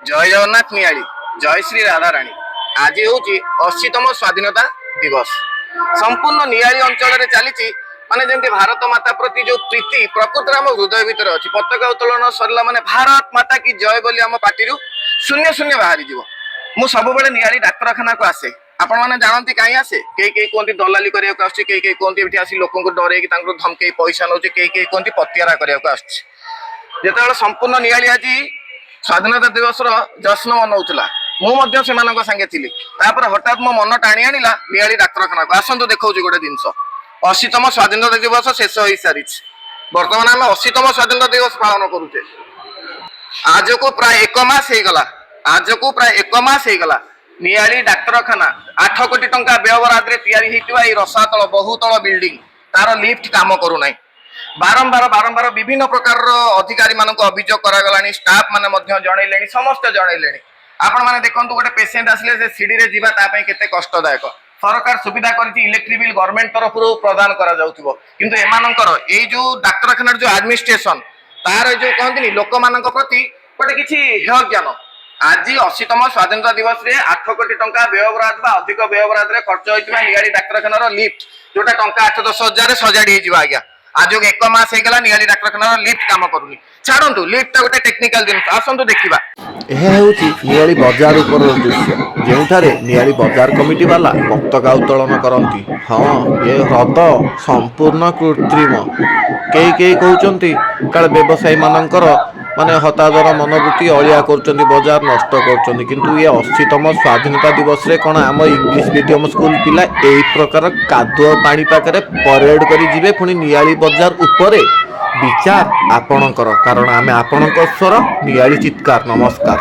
जय जगन्नाथ नियाली जय श्री राधा राणी। आज हूँ 80तम स्वाधीनता दिवस। संपूर्ण नियाली अंचल चली माने जमी भारत माता प्रति जो प्रीति प्रकृत आम हृदय भितर अच्छी पताका उत्तोलन सरला माने भारत माता की जय बोली आम पार्टी शून्य शून्य बाहरी जीव। मु सब नियाली डाक्तरखाना को आसे आपण मैंने जानती कहीं आसे कई कई कहते दलाली करने को आस कई कई कहते आसी लोक डर धमकई पैसा नौ कई कई कहते पतियारा करने को आसते संपूर्ण नियाली आज स्वाधीनता दिवस जश्न मनाऊला मुझे सांगे थी हठात मो मन टाणी आनिला नियाली डाक्तरखाना को आसतु देखा गोटे जिनस 80तम स्वाधीनता दिवस शेष हो सारी बर्तमान आम 80तम स्वाधीनता दिवस पालन करुचे। आज को प्राय एक मास होगला आज को प्राय एक मास होगला नियाली डाक्तरखाना 8 कोटी टंका व्यवहार या रसातल बहुतल बिल्डिंग तार लिफ्ट काम करूना बारंबार बारंबार विभिन्न प्रकार अधिकारी मानक अभियोग करागलानी स्टाफ माने जनइले समस्त जनइले आपण माने देखंतु गोटे पेशेंट आसले से सीडी रे जीवा तापय केते कष्टदायक सरकार सुविधा करछि इलेक्ट्रिक बिल गवर्नमेंट तरफ प्रदान करा जाउथिबो किंतु एमानकर ए जो डाक्तरखाना जो एडमिनिस्ट्रेशन तार जो कहंतिनी लोक मानक प्रति गोटे किछि हेय ज्ञान आज 80तम स्वाधीनता दिवस रे 8 कोटी टंका व्यवहार बा अधिक व्यवहार रे खर्च होइतिबा नियाली डाक्तरखाना रो लिफ्ट जोटा टंका 8-10 हजार सजाडी हे जिवा आज्ञा आज एक मास होगला नियाली डाक्तरखाना लिफ्ट काम करूनी छाड़ू लिफ्ट गोटे टेक्निकल जिन आसतु देखा। यह हूँ नियाली बजार उपर दृश्य जो नियाली बजार कमिटी वाला पताका उत्तोलन करती। हाँ ये ह्रद संपूर्ण कृत्रिम कई कई कहते काले व्यवसायी मानकर माने हतादर मनोवृत्ति अलिया कर बजार नष्ट कर किंतु ये 80तम स्वाधीनता दिवस रे कौन आम इंग्लिश मीडियम स्कूल पिला यही प्रकार कादुआ पानी पाखे परेड करें पुणी नियाली बजार उपरे विचार आपणकर कारण आमे आपणक स्वर नियाली चित्कार। नमस्कार।